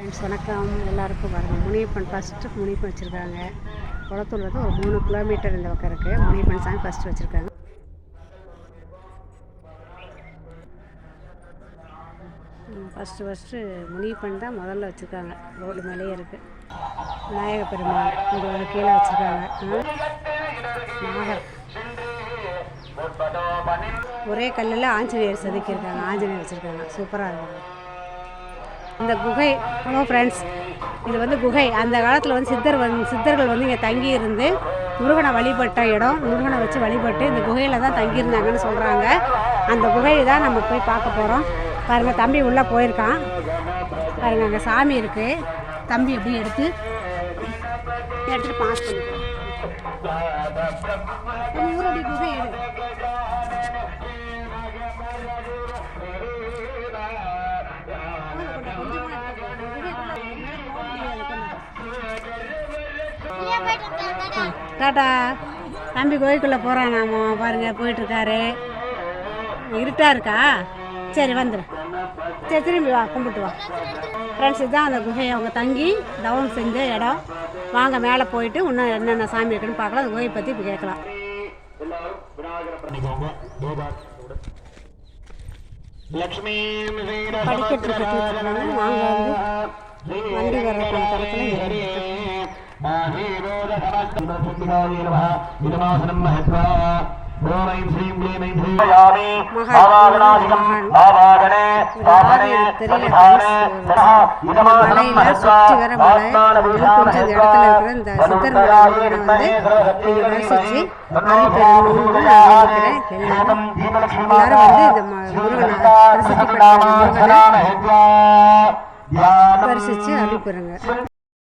Friends வணக்கம் எல்லாருக்கும். பாருங்கள், முனியப்பன் ஃபஸ்ட்டு முனியப்பன் வச்சுருக்காங்க. குளத்தூர்லேருந்து ஒரு 3 கிலோமீட்டர் இந்த பக்கம் இருக்குது. முனியப்பன் சாமி ஃபஸ்ட்டு வச்சுருக்காங்க. ஃபஸ்ட்டு முனியப்பன் தான் முதல்ல வச்சுருக்காங்க. ரோடு மேலேயே இருக்குது. விநாயக பெருமாள் இங்கே கீழே வச்சுருக்காங்க. நாகர் ஒரே கல்லில் ஆஞ்சநேயர் செதுக்கியிருக்காங்க. ஆஞ்சநேயர் வச்சுருக்காங்க. சூப்பராக இருக்குது இந்த குகை. ஹலோ ஃப்ரெண்ட்ஸ், இது வந்து குகை. அந்த காலத்தில் வந்து சித்தர்கள் வந்து இங்கே தங்கி இருந்து முருகனை வழிபட்ட இடம். முருகனை வச்சு வழிபட்டு இந்த குகையில் தான் தங்கியிருந்தாங்கன்னு சொல்கிறாங்க. அந்த குகையை தான் நம்ம போய் பார்க்க போகிறோம். பாருங்கள், தம்பி உள்ளே போயிருக்கான். பாருங்கள், அங்கே சாமி இருக்குது. தம்பி எப்படி எடுத்துகிட்டு பாஸ் பண்ணிக்கலாம். ஊரடி குகை எடு. டாட்டா. தம்பி கோயிலுக்குள்ளே போகிறான். நாம பாருங்கள், போயிட்டுருக்காரு. இருட்டாக இருக்கா? சரி, வந்துடு. சரி, திரும்பி வா, கும்பிட்டு வா. ஃப்ரெண்ட்ஸ், இதுதான் அந்த குகையை அவங்க தங்கி டவுன் செஞ்ச இடம். வாங்க, மேலே போயிட்டு இன்னும் என்னென்ன சாமி இருக்குன்னு பார்க்கலாம். அந்த குகையை பற்றி இப்போ கேட்கலாம். படிக்கட்டு கட்டிட்டுருக்காங்க. நாங்கள் வந்து வண்டி வர்றதுக்கான தரத்தில் மலையில சுற்றி வர மலை கொஞ்சம் இடத்துல இருக்கிற இந்த சித்தர் முருகனை வந்து நீங்க தரிசிச்சு எல்லாரும் வந்து இந்த முருகனை பிரசித்தி பெற்ற முருகனை தரிசிச்சு அனுப்பிடுங்க.